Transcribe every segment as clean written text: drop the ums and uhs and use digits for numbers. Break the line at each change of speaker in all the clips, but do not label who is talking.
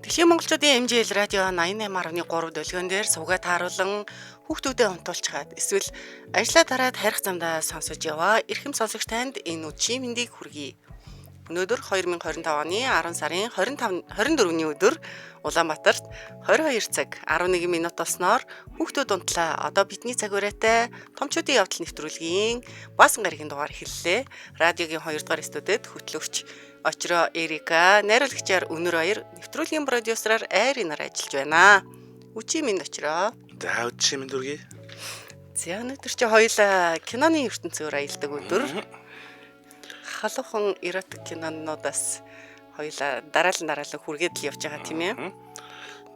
Дэлхийн монголчуудын MJL радио 88.3 долгион дээр суугаад тааруулан хүүхдүүдэд унтуулж хаад эсвэл ажлаа тараад харих замдаа сонсож яваа эрхэм сонсогч танд энэ өдрийн мэндийг хүргэе. Өнөөдөр 2025 оны 10 сарын 24-ний өдөр Улаанбаатарт 22 цаг 11 минут болсноор хүүхдүүд унтлаа. Одоо бидний цаг ураатай томчуудын явдал нэвтрүүлгийн баасан гарагийн дугаар эхэллээ. Радиогийн 2 дугаар студид хөтлөгч Очроо Эрика, найруулагчаар Өнөр баяр, нэвтрүүлгийн продюсераар Айри нар ажиллаж байна. Үчи минь Очроо.
За үчи минь дүргий.
За өнөөдөр чи хоёулаа киноны ертөнцөөр аялдаг өдөр. Халуухан эротик кинонуудаас хоёулаа дараалан хүргээд л явж байгаа тийм ээ.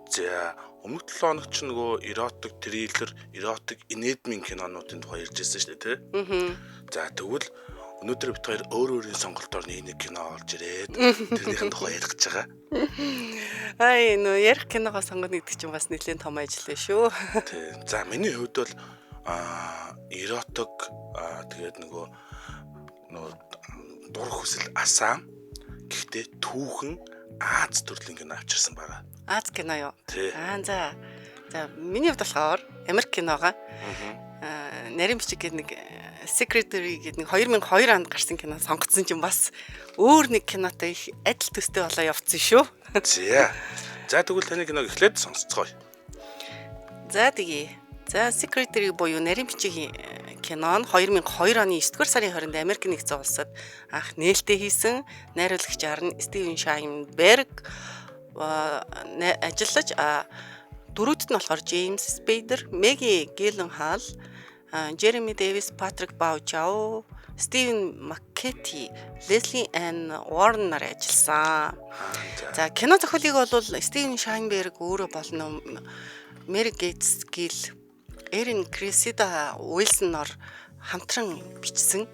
За өмнөх 7 хоног ч нөгөө эротик триллер, эротик инедмийн кинонуудын тухай ярьж байсан шүү дээ, тий? За тэгвэл өнөөдөр бид хоёр өөрийн сонголтоор нэг кино олж ирээд тэрнийхэн тухай ярих гэж байгаа.
Ай нөө ярих киногоо сонгоно гэдэг чинь бас нэлээд том ажил вэ шүү.
Тий. За миний хувьд бол эротик тэгээд нөгөө дур хүсэл асаам гэхдээ түүхэн Аз төрлийн кино авчирсан байгаа.
Аз кино юу?
Тий.
За миний хувьд болохоор Америк киногоо нарийн бичиг гэдэг нэг Secretary гэдэг нэг 2002 онд гарсан кино сонгоцсон чинь бас өөр нэг кинотой их адил төстэй болоо явцсан шүү.
За тэгвэл таны киног эхлээд сонсцгоё.
За Secretary буюу нарийн бичиг кино нь 2002 оны 9-р сарын 20-нд Америк нэгдсэн улсад анх нээлттэй хийсэн. Найруулагчаар нь Стивен Шайнберг ажиллаж дөрөвдөд нь болохоор Джеймс Спейдер, Меги Гилленхал, Джереми Дэвис, Патрик Баучау, Стивен Маккети, Лесли Энн Уорнер ажилласан. За кино зохиолыг бол Стивен Шайнберг өөрөө болно Мэри Гейтс гэл Эрин Крисида Уилсоноор хамтран бичсэн.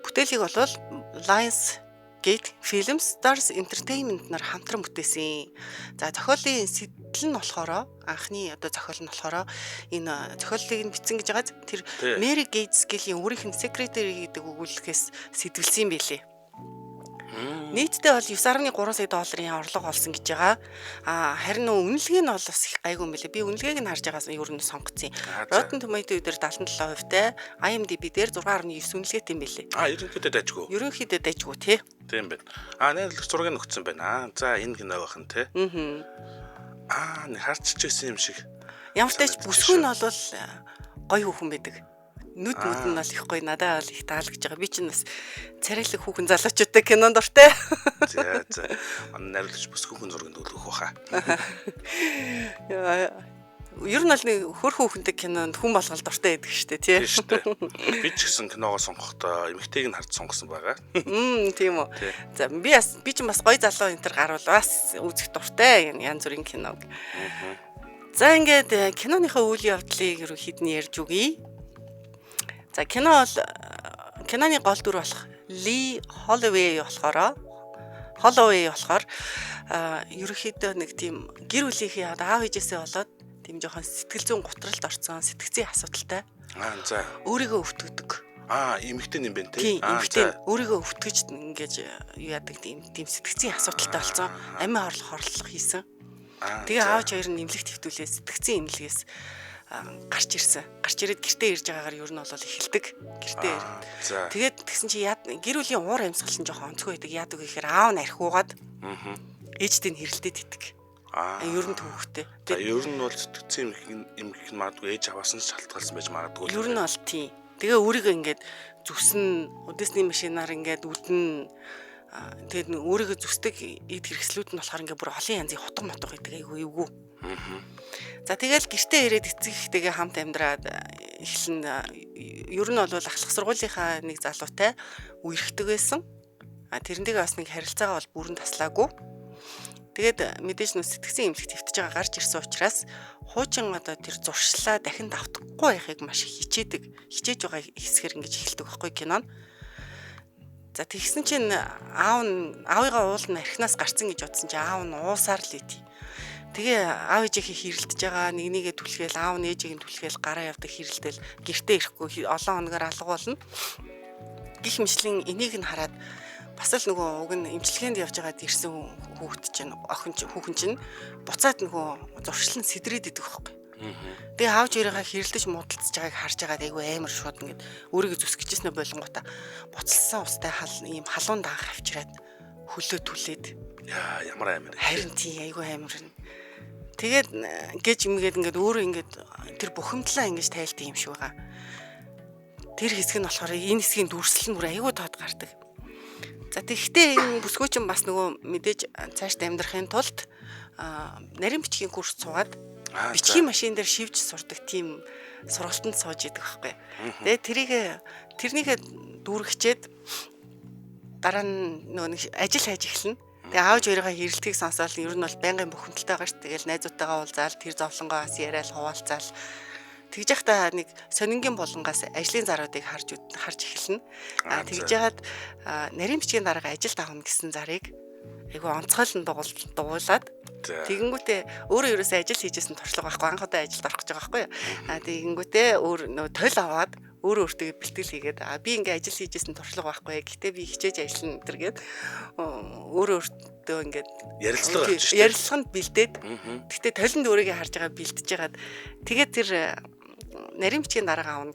Бүтээлийг бол Lions Gate Films Stars Entertainment нар хамтран бүтээсэн. За зохиолын сэтэл нь болохоор анхны зохиол нь болохоор энэ зохиолыг нь бичсэн гэж байгаа. Тэр Мэри Гейтс гэлийн өөрийнх нь Secretary гэдэг өгүүлбэрээс сэтвэлсэн байлээ. Нийтдээ бол 9.3 сая долларын орлого олсон гэж байгаа. Харин үнэлгээ нь бол бас их гайгүй юм билээ. Би үнэлгээг нь харж байгаас ер нь сонгоцсон. Rotten Tomato дээр 77%-тай, IMDb дээр 6.9 үнэлгээтэй юм билээ.
Ерөнхийдөө дайжгүй.
Ерөнхийдөө дайжгүй тий.
Тийм байна. Найруулагч зургийг өгсөн байна. За энэ кино бахан тий. Нэг харчиж байсан юм шиг.
Ямар ч тач бүсгүй нь бол гоё хүүхэн байдаг. Нүд нь бол их гоё, надад бол их таалагдж байгаа. Би чинь бас царайлаг хүүхэн залуучуудтай кинонд дуртай.
За. Найруулагч бүсгүй хүүхэн зургийг өгөх баха.
Ер нь бол нэг хөр хүүхэнтэй кинонд хүн болгол дуртай байдаг шүү дээ, тий.
Тийм шүү дээ. Би ч гэсэн киногоо сонгохдоо эмэгтэйг нь харж сонгосон байгаа.
Тийм үү. За би ч бас гоё залуу энэ төр гарвал бас үзэх дуртай янз бүрийн киног. За ингээд киноныхаа үйл явдлыг ерөнхийд нь ярьж өгье. За киноны гол дүр болох Ли Холлоуэй болохоор ерөнхийдөө нэг тийм гэр бүлийнхээ аав ээжээсээ болоод тийм жоохон сэтгэл зүйн гутралд орсон, сэтгцийн асуудалтай.
За.
Өөрийгөө өвтгдөг.
Эмэгтэй юм байна тий.
Эмэгтэй өөрийгөө өвтгөж ингэж юу яадаг тийм сэтгцийн асуудалтай болсон. Амиа хорлох хийсэн. Тэгээ аавч хоёр нь эмнэлэгт хэвтүүлээ сэтгцийн эмнэлгээс гарч ирээд гэртээ ирж байгаагаар ер нь бол эхэлдэг. Гэртээ ирээд. Тэгээд тэгсэн чи гэр бүлийн уур амьсгал нь жоохон онцгой байдаг. Яадаг гэхээр аав нь архиугаад ээжтэй нь хэрэлдээд идэг. Ер нь төвхтэй.
Ер нь бол сэтгцэн эмгэх нь магадгүй ээж аваас нь шалтгаалсан байж магадгүй.
Ер нь бол тийм. Тэгээ өөрийгөө ингээд зүсэн үдээсний машинаар ингээд үдэн тэгээд өөрийгөө зүсдэг эд хэрэгслүүд нь болохоор ингээд бүр олон янзын хотго мотго гэдэг айгүй. За тэгэл гэртээ ирээд эцэгтэйгээ хамт амьдраад эхлэн ер нь бол ахлах сургуулийнхаа нэг залуутай үерхдэг байсан. Тэрнтэйгээ бас нэг харилцаагаа бол бүрэн таслаагүй. Тэгээд мэдээж нөө сэтгцэн эмнэлэгт хэвтэж байгаа гарч ирсэн учраас хуучин тэр зуршлаа дахин давтахгүй байхыг маш их хичээж байгаа хэсгэр ингэж эхэлдэг байхгүй кинон. За тэгсэн чинь аавыгаа уул нь архинаас гарцсан гэж бодсон чинь аав нь уусаар л идэв. Тэгээ аав ээжийнхээ хэрэлдэж байгаа нэгнийгээ түлхээл аав нь ээжийг нь түлхээл гараа явдаг хэрэлдэл гэртээ ирэхгүй олон хоногоор алга болно. Гэх мэтлэн энийг нь хараад бас л нөгөө уг нь эмчилгээнд явж байгаад ирсэн хүүхэд чинь хүүхэн чинь буцаад нөгөө зуршлан сэдрээд идэх байхгүй. Тэгээ аавч өөрийгөө хэрэлдэж муудалцж байгааг харж байгаад айгүй амар шууд ингээд өөрийгөө зүсгэжсэн болгонгуудаа буцалсан устай ийм халуун даах авчираад хөлөө түлээд
ямар амар.
Харин тий айгүй амар. Тэгээд гэж юмгээд ингээд өөрөө ингээд тэр бухимдлаа ингэж тайлдаг юм шиг байгаа. Тэр хэсэг нь болохоор энэ хэсгийн дүрслэл нь бүр айгүй тод гардаг. За тэгэхдээ энэ бүсгүйчин бас нөгөө мэдээж цаашд амьдрахын тулд нарийн бичгийн курс суугаад бичгийн машин дээр шивж сурдаг тийм сургалтанд сууж идэг байхгүй. Тэгээд тэрнийхээ дүүргчээд дараа нь нөгөө нэг ажил хайж эхэлнэ. Тэгээ аавч өөрийнхөө хэрэлтгийг сонсоод ер нь бол байнгын бухимдалтай байгаа шүү. Тэгэл найзуудтайгаа уулзаал тэр зовлонгоо бас яриад хуваалцаал. Тэгж яхта нэг сонингийн болонгоос ажлын заруудыг харж эхэлнэ. Тэгж яхад нарийн бичгийн дарга ажилд авах гэсэн зарыг айгу онцгойлон дугуулад тэгэнгүүтээ өөрөө ерөөсөө ажил хийжсэн туршлага байхгүй анх удаа ажилд орох гэж байгаа байхгүй. Тэгэнгүүтээ өөр нөө тойл аваад өөрөө өөртөө бэлтгэл хийгээд би ингээ ажил хийжсэн туршлага байхгүй. Гэтэ би хичээж ажиллана гэдэргээд өөрөө өөртөө ингээд ярилцлаганд бэлдээд гэтэ тойлонд өөрийгөө харж байгаа бэлдэж байгаад тэгээд тэр нарийн бичгийн дарга авна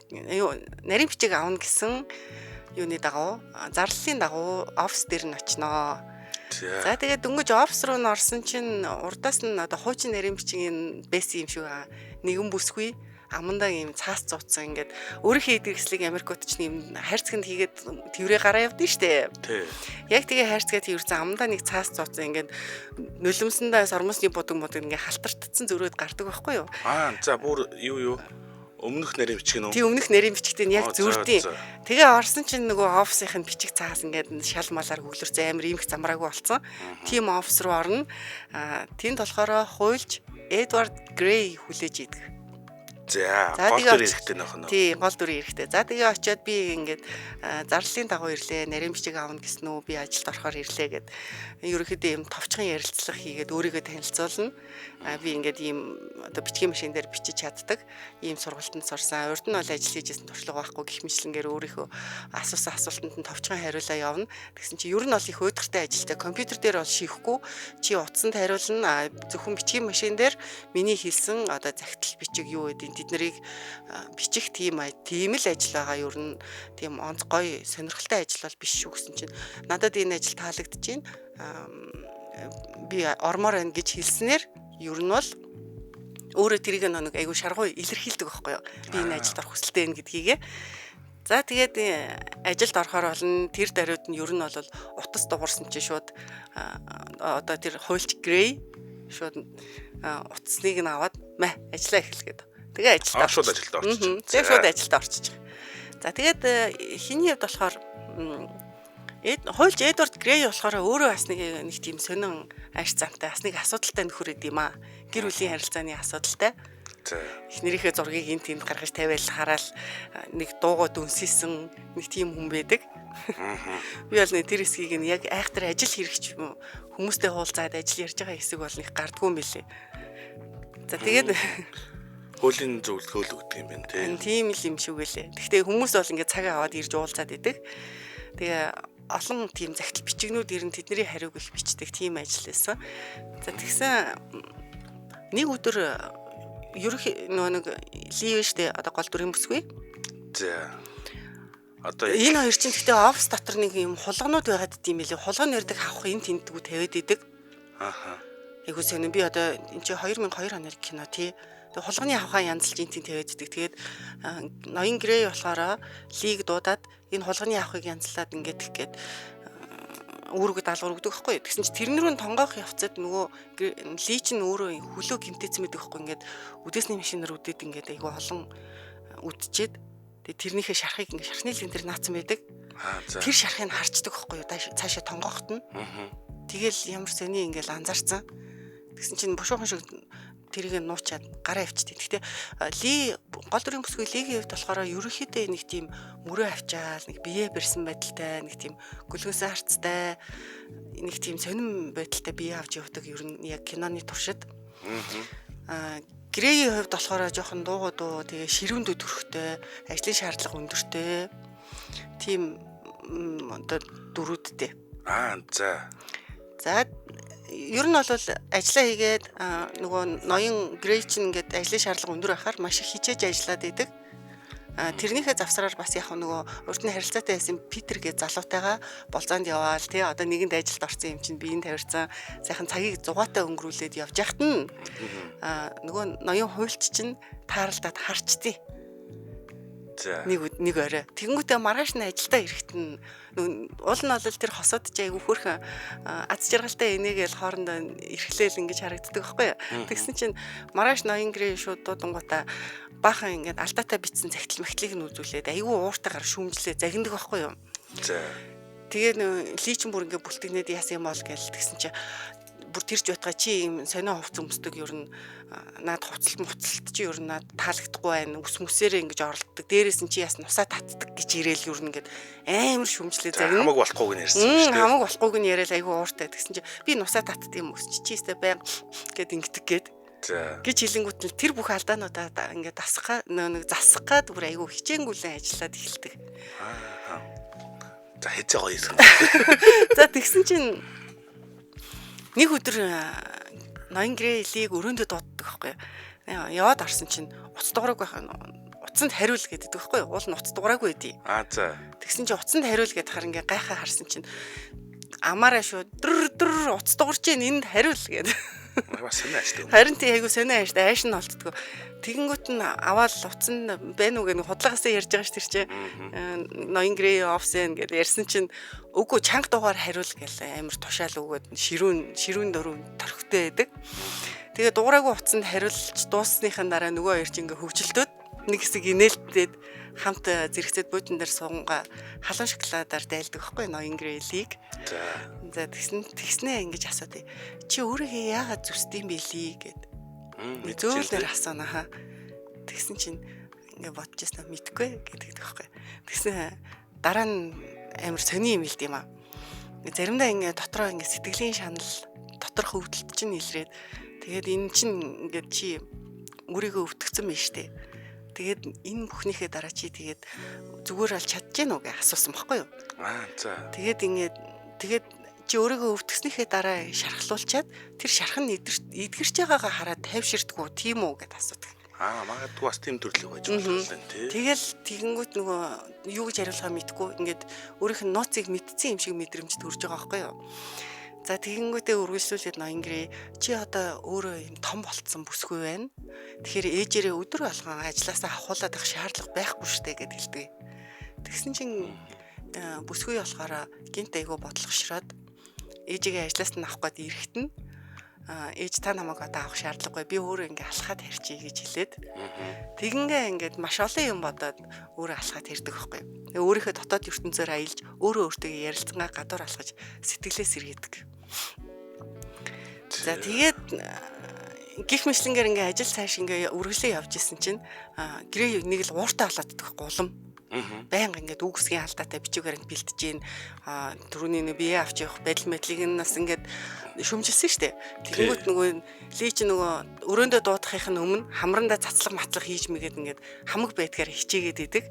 нарийн бичиг авна гэсэн юуны дагуу зарлалын дагуу офис дээр нь очноо. За тэгээд дөнгөж офис руу н орсон чинь урдаас нь одоо хуучин нарийн бичгийн бэс юм шиг нэгэн бүсгүй амандаа ийм цаас цуцсан ингээд өөрийнхөө идэрхслийг Америкт ч нэм хайрцагт хийгээд тэрвэрээ гараа явдсан штэ. Яг тэгээ хайрцагт хийвэрсэн амандаа нэг цаас цуцсан ингээд нулимсандаа сормосны будаг ингээд халтартцсан зөрөөд гардаг байхгүй юу?
За бүр юу өмнөх нарийн бичиг нөө.
Тийм өмнөх нарийн бичигтэй нь яг зүрдийн. Тэгээ орсон чинь нөгөө офисынх нь бичиг цаас ингээд шал малаар хөглөрсөн амар иймх замраагүй болсон. Тийм офис руу орно. Тэнд болохоор хуйлж Эдвард Грей хүлээж идэг.
За гол дүр эрэхтэй нөх нөө.
Тий, гол дүр эрэхтэй. За тэгээ очиод би ингээд зарлалын дагуу ирлээ. Нарийн бичиг аавна гэсэн үү? Би ажилд орохоор ирлээ гэд. Ерөнхийдөө юм товчхон ярилцлага хийгээд өөрийгөө танилцуулна. Би ингээд ийм одоо бичгийн машин дээр бичиж чаддаг. Ийм сургалтанд сурсан. Урд нь бол ажил хийжсэн туршлага байхгүй гэх мэтлэнгээр өөрийнхөө асуусан асуултанд нь товчхон хариулаа явна. Тэгсэн чи ер нь бол их өдөртэй ажилтай. Компьютер дээр бол шийхгүй. Чи утсанд хариулна. Зөвхөн бичгийн машин дээр миний хэлсэн одоо захидал бичиг юу гэдэг тэд нарыг бичих тийм л ажил байгаа. Ер нь тийм онц гоё сонирхолтой ажил бол биш шүү гэсэн чинь надад энэ ажил таалагдчихээн. Би ормоор байна гэж хэлснээр ер нь бол өөрөө тэрийг нэг айгу шаргуу илэрхийлдэг байхгүй юу? Би энэ ажилд орох хүсэлтэй байна гэдгийгээ. За тэгээд ажилд орохоор болно. Тэр даруйд нь ер нь бол утас дуурсан чинь шууд одоо тэр хуйлч Грей шууд утасныг нь аваад ажиллаа эхэлгээд. Тэгээ
шууд ажилд орчих.
Тэгээ шууд ажилд орчих. За тэгээд хиний хувьд болохоор хуйлч Эдвард Грей болохоор өөрөө бас нэг тийм сонин ааш замтай бас нэг асуудалтай нөхөр идэм аа. Гэр бүлийн харилцааны асуудалтай. Эхнэрийнхээ зургийг энд тэнд гаргаж тавиал хараал нэг дуугаа дүнсийсэн нэг тийм хүн байдаг. Би бол тэр хэсгийг нь яг айхтар ажил хэрэгч хүмүүстэй хуулзаад ажил ярьж байгаа хэсэг бол их гардгүй юм билээ. За тэгээд
хуулийн зөвлөгөөл өгдөг юм байна
тийм л юм шиг үлээ. Гэхдээ хүмүүс бол ингээд цагаа аваад ирж уулзаад идэг. Тэгээ олон тийм захидал бичигнүүд ирэн тэдний хариуг их бичдэг тийм ажил байсан. За тэгсэн нэг өдөр ерөнхий нэг лив штэ одоо гол дүрийн бүсгүй.
За одоо
энэ хоёр чинь гэхдээ офис дотор нэг юм хулганууд байгаад идэм билээ. Хулган нэрдэг авах энэ тэнтгүү тавиад идэг. Айгуу сонин би одоо энэ чи 2002 оны кино тий. Тэгээ хулганы авахаа янзлж энэ тэнт тавиад идэг. Тэгээд ноён Грей болохоор лиг дуудаад энэ хулганы авахыг янзлаад ингээд их гээд үүрэг даалгавар өгдөг байхгүй. Тэгсэн чи тэрнэрүүн тонгоох явцад нөгөө ли чинь өөрөө хөлөө гимтээсэн мэдэг байхгүй. Ингээд үдээсний машинаар үдээд ингээд айгу олон үдчихэд тэгээ тэрнийхээ шархыг ингээд шархны лин дээр наацсан байдаг. Тэр шархыг харцдаг байхгүй юу? Цаашаа тонгоохот нь. Тэгэл ямар сони ингээд анзаарсан. Тэгсэн чинь бушуухан шиг тэрийг нуучаад гараа авчихдээ. Гэхдээ ли гол дүрийн бүсгүй лигийн хувьд болохоор ерөнхийдөө нэг тийм мөрөө авчаал, нэг биеэ барьсан байдалтай, нэг тийм гөлгөөсөн харцтай, нэг тийм сонирн байдалтай бие авч явдаг ер нь яг киноны туршид. Грэйийн хувьд болохоор жоохон дуу тэгээ ширүүндөө төрхтэй, ажлын шаардлага өндөртэй. Тийм одоо дөрүүдтэй.
За.
За ер нь бол ажиллаа хийгээд нөгөө ноён Грей чинь ингээд ажлын шаардлага өндөр байхаар маш их хичээж ажиллаад идэг. Тэрнийхээ завсраар бас яг нөгөө урд нь харилцаатай байсан Питер гэ залуутайгаа болзоонд яваал тий одоо нэгэнд ажилд орсон юм чинь биеийн тавирсан сайхан цагийг зугаатай өнгөрүүлээд явж яхад нь нөгөө ноён хуульч чинь тааралдаад харчдیں۔
За.
Нэг орой. Тэгэнгүүтээ маргааш нь ажилдаа ирэхэд нь уул нь бол тэр хосоод ч айгүй хөрхөн аз жаргалтай энийгээл хоорондоо эрхлээл ингэж харагддаг байхгүй юу. Тэгсэн чинь маргааш ноён Грей шууд дуудангуудаа баахан ингээд алдаатай битсэн загтал мэхтлийг нь үзүүлээд айгүй ууртайгаар шүүмжлээ загиндаг байхгүй юу.
За.
Тэгээ личин бүр ингээд бүлтгнээд яасан юм бол гэж тэгсэн чинь бүр тэрж байтгаа чи юм сонио хувц өмсдөг ер нь наад хувцалт чи ер нь наад таалагдахгүй байна. Үс мүсээрээ ингэж орлдог. Дээрээс нь чи яс нусаа татдаг гэж ирээл ер нь ингээд амар шүмжлээ загин.
Хамаг болохгүйг нь ярьсан шүү дээ.
Хамаг болохгүйг нь яриад айгүй ууртай. Тэгсэн чи би нусаа татдаг юм өс чи өстэй байн гэд ингэдэг гээд.
За.
Гэж хэлэнгүүт нь тэр бүх алдаануудаа ингээд нэг засах гад бүр айгүй хичээнгүлэн ажиллаад эхэлдэг.
За хэзээ гоё юм.
За тэгсэн чинь нэг өдөр ноён Грейлийг өрөөндөө дууддаг байхгүй юу. Яваад орсон чинь уц дугаараагүй байх. Уцанд хариул гэдэг байхгүй юу. Уул нь уц дугаараагүй байдий.
За.
Тэгсэн чинь уцанд хариул гэдээ хар ингээ гайхаа харсан чинь амаараа шүү дөр уц дугаарч чинь энд хариул гэдэг.
Бас сонио ааштай.
Харин тий айгу сонио ааштай ааш нь олддгоо. Тэгэнгүүт нь аваад уцан байна уу гэх нэг худлагаасаа ярьж байгаа ш тэр чинь ноён Грей офсен гэдээ ярьсан чинь үгүй чанга дугаар хариул гэлээ амар тушаал өгөөд ширүүн дөрөв торхтой байдаг. Тэгээ дугаараагүй уцанд хариулж дууссныхаа дараа нөгөө хоёр чинь ингээ хөвчлөлтөд нэг хэсэг инээлтээд хамт зэрэгцээд буудан дээр сунга халуун шоколадаар дайлдаг байхгүй ноён Грейлийг. За тэгснээ ингэж асуудыг. Чи өөрийгөө яагаад зүсдэм бэлий гэд. Зөөлдөр асуунаа. Тэгсэн чинь ингээ бодож яснаа мэдгүй гэдэг байхгүй. Тэгсэн дараа нь амар сони юм хэлд юм аа. Заримдаа ингээ дотроо ингээ сэтгэлийн шанал доторх өвдөлт чинь илрээд тэгээд энэ чинь ингээ чи өөрийгөө өвтгцэн байна штэ. Тэгээд энэ бүхнийхээ дараа чи тэгээд зүгээр аль чадж гэнэ үү гэж асуусан байхгүй юу?
За.
Тэгээд чи өөрийгөө өвтгснийхээ дараа шархлуулчаад тэр шархан эдгэрч байгаагаа хараад тайвширдгүү тийм үү гэд асуудаг.
Магадгүй бас тийм төрлөг байж болох юм тий.
Тэгэл тэгэнгүүт нөгөө юу гэж хариулахаа мэдгүй ингээд өөрийнх нь нууцыг мэдсэн юм шиг мэдрэмж төрж байгаа байхгүй юу? За тэгэнгүүтээ үргэлжлүүлээд ноён Грей чи одоо өөрөө юм том болцсон бүсгүй байна. Тэгэхээр ээжээрээ өдөр болгон ажилласаа авахуулаад авах шаардлага байхгүй штэ гэд хэлдэг. Тэгсэн чинь бүсгүй болохоор гинт айгу бодлогошроод ээжигээ ажиллаас нь авах гээд ирэхэд нь ээж та намайг одоо авах шаардлагагүй би өөрөө ингээ алхаад харьчий гэж хэлээд тэгингээ ингээд маш олон юм бодоод өөрөө алхаад хэрдэг байхгүй. Өөрийнхөө дотоод ертөнцөөр аялж өөрөө өөртөө ярилцгаа гадуур алхаж сэтгэлээ сэргээдэг. За тэгээд гих мэтлэнгээр ингээ ажил цааш ингээ үргэлжлээ явж исэн чинь Грей нэг л ууртай болооддаг гулам. Баянга ингээд үгсгийн алдаатай бичгээр нь бэлтэж гин түрүүний нэг бие авч явах байдал мэдлийг нь нас ингээд шүмжилсэн штэ. Тэгэнгүүт нөгөө Ли чи нөгөө өрөөндөө дуудахын өмнө хамрандаа цацлаг матлах хийж мэгээд ингээд хамаг байдгаар хичээгээд идэг.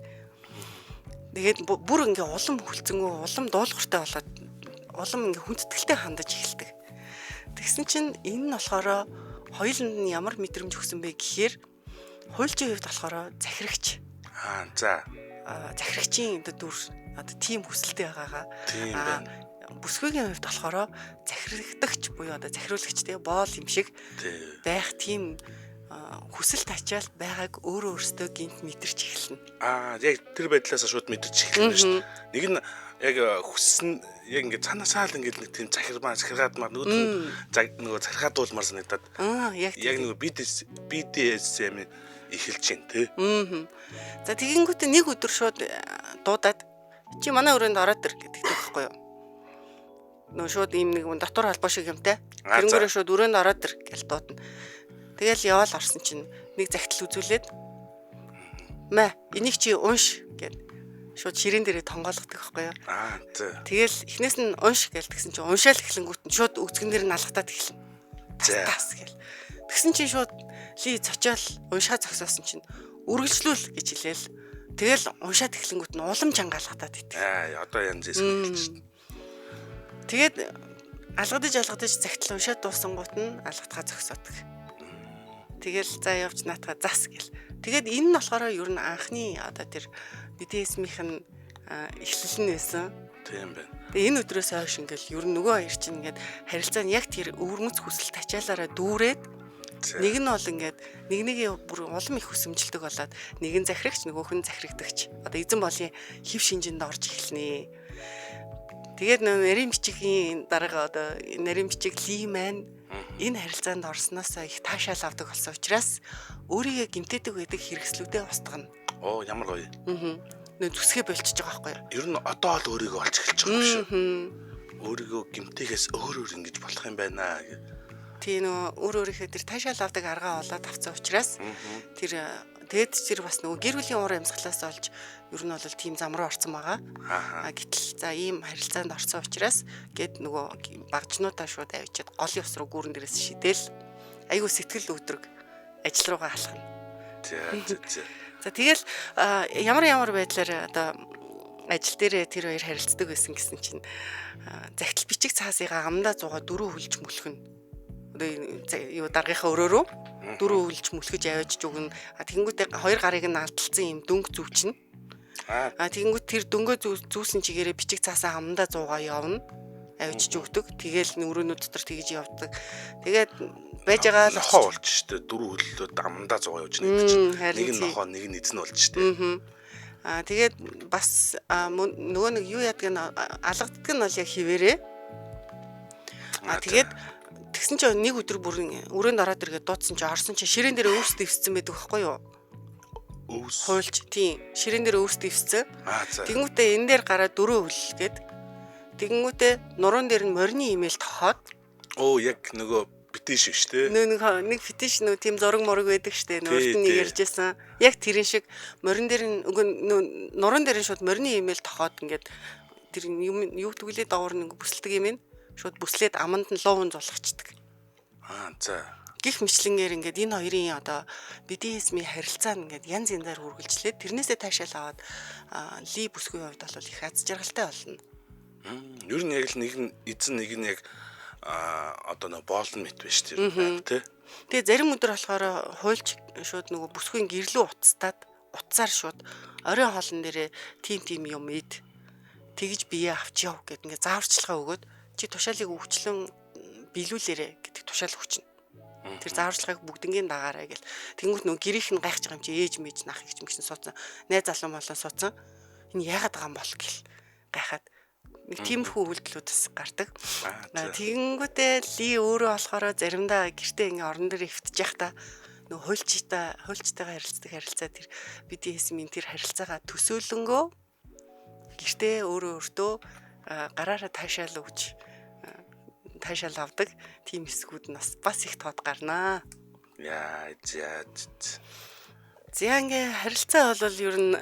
Тэгээд бүр ингээ улам хөлцөнгөө улам дуулууртай болоод улам ингээ хүндэтгэлтэй хандаж эхэлдэг. Тэгсэн чинь энэ нь болохоор хоёуланд нь ямар мэдрэмж өгсөн бэ гэхээр хуульчийн хувьд болохоор захирагч.
За.
Захирагчийн дүр одоо тийм хүсэлтэй байгаагаа бүсгүйгийн хувьд болохоор захирагдагч буюу одоо захируулагч тэгээ боол юм шиг байх тийм хүсэл тачаал байгааг өөрөө өөртөө гинт мэдэрч эхэлнэ.
Яг тэр байдлаасаа шууд мэдэрч эхэлнэ шүү дээ. Нэг нь яг хүссэн яг ингээд цаанаасаа л ингээд нэг тийм захиргаад маар нөгөө захиргаадуулмаар санагдаад. Яг нөгөө BDSM эхэлж гин тий.
За тэгэнгүүтээ нэг өдөр шууд дуудаад чи манай өрөөнд ороод ир гэдэг байхгүй юу? Нөө шууд ийм нэг дотор холбоо шиг юмтай. Тэрнгээрээ шууд өрөөнд ороод ир гэж дуудана. Тэгэл яваал орсон чинь нэг загтал үзүүлээд мэ энийг чи унш гэд шууд ширээн дээрээ тонгоолгодог байхгүй юу? Тэгэл эхнээс нь унш гэлтгсэн чинь уншаал эхлэнгүүт нь шууд өгцгөн дээр нь алгатаад эхэлнэ. Тас гэл. Тэгсэн чинь шууд Ли цочоол уншаа зогсоосон чинь үргэлжлүүл гэж хэлээл. Тэгэл уншаад эхлэнгүүт нь улам чангаалгатаад ит.
Одоо янз хэлж шин.
Тэгээд алгадаж загтлаа уншаад дуусангууд нь алгатгаа зогсоодог. Тэгэл за явж наатаа зас гэл. Тэгээд энэ нь болохоор ер нь анхны одоо тэр BDSM-ийнх нь эхлэл нь байсан.
Тийм байна.
Тэгээ энэ өдрөөс хойш ингээл ер нь нөгөө хоёр чинь ингээд харилцаа нь яг тэр өвөрмөц хүсэл тачаалаараа дүүрээд нэг нь бол ингээд нэг бүр улам их хүсэмжилдэг болоод нэг нь захирагч нөгөөх нь захирагдагч. Одоо эзэн болын хэв шинжинд орж эхэлнэ. Тэгээд нарийн бичгийн дараагаа одоо нарийн бичиг Ли маань энэ харилцаанд орсноосоо их таашаал авдаг болсон учраас өөрийгөө гимтээдэг байдаг хэрэгслүүдэд устгана.
Оо ямар гоё.
Нөө зүсгээ болчихж байгаа байхгүй юу?
Ер нь одоо л өөрийгөө олж эхэлж байгаа юм шүү. Өөрийгөө гимтээс өөр ингэж болох юм байна гэх.
Тийм нөө өөрийнхөө тэр таашаал авдаг аргаа олоод авсан учраас тэр тэгэд чир бас нөгөө гэр бүлийн уур амьсгалаас олж ер нь бол тийм зам руу орсон байгаа. Гэтэл за ийм харилцаанд орсон учраас гээд нөгөө багжнуудаа шууд авчиад голын ус руу гүүрэн дээрээс шидэл айгу сэтгэл өдрөг ажил руугаа алхна. За тэгэл ямар байдлаар одоо ажил дээр тэр хоёр харилцдаг байсан гэсэн чинь захидал бичиг цаасыгаа амдаа 104 хүлж мөлхөн. Одоо юу даргийнхаа өрөөрөө 4 хүлж мөлхөж авааж өгнө. Тэгэнгүүтээ хоёр гарыг нь алдалцсан юм дөнгө зүүчнэ. Тэгэнгүүт тэр дөнгөө зүүсэн чигээрээ бичиг цаасаа амдаа 100-аа явна. Авчиж өгдөг. Тэгээл өрөөнүүд дотор тэгж явдаг. Тэгээд байж байгаа л
нохоо болж штэ 4 хөллөд амдаа 100 явж нэг чинь. Нэг нь нохоо нэг нь эзэн болж штэ.
Тэгээд бас нөгөө нэг юу яадаг нь алгаддаг нь бол яг хിവэрээ. Тэгээд тэгсэн чинь нэг өдөр бүрэн өрөөнд ороод иргээд дуудсан чинь орсон чинь ширээн дээр өвс дэвссэн байдаг байхгүй юу?
Өвс.
Хуйлж тийм ширээн дээр өвс дэвссэн. Тэнгүүтээ энэ дээр гараад 4 хөл гээд тэгэнгүүтээ нуруунд дээр нь морины имэйл тохоод.
Оо яг нөгөө фетиш шүү дээ.
Нэг фетиш нөө тийм зураг морог байдаг шүү дээ. Нурд нь ярьжсэн. Яг тэрэн шиг морин дээр нь нуруунд дээр нь шууд морины имэйл тохоод ингээд тэр юу тгүүлээ доогор нэг бүсэлдэг юм ин шууд бүслээд аманд нь луун зулгачдаг.
За.
Гих мэтлэнгээр ингээд энэ хоёрын одоо BDSM-ийн харилцаа нь ингээд янз янзаар үргэлжлээд тэрнээсээ таашаал аваад Ли бүсгүй хувьд бол их аз жаргалтай болно.
Ер нь яг л нэг нь эзэн нэг нь яг одоо нэг боолн мэт биш тэр тий.
Тэгээ зарим өдөр болохоор хуйлч шууд нөгөө бүсгүй гэрлүү утсаар шууд оройн хоолн дээрээ тим юм ид тэгж бие авч яв гэд ингээд зааварчилгаа өгөөд чи тушаалыг өвчлөн биелүүлээрэ гэдэг тушаал өгчнө. Тэр зааварчилгааг бүгднгийн дагаараа гэл. Тэнгүүт нөгөө гэрийнх нь гайхаж байгаа юм чи ээж мэж нах гэж мэгсэн суудсан. Найз залуу молоо суудсан. Энэ яагаад байгаа юм бол гэл гайхаад нэг тиймэрхүү үйлдэлүүд бас гардаг. Тэгэнгүүтээ Ли өөрөө болохоор заримдаа гэртээ ингээ орон дээр өвтж явах та нөгөө хуульчтайгаа харилцаа тэр BDSM-ийн тэр харилцаагаа төсөөлөнгөө гэртээ өөртөө гараараа таашаал өгч таашаал авдаг тийм эсгүүд нь бас их тод гарнаа.
Яа.
За ингээ харилцаа бол ер нь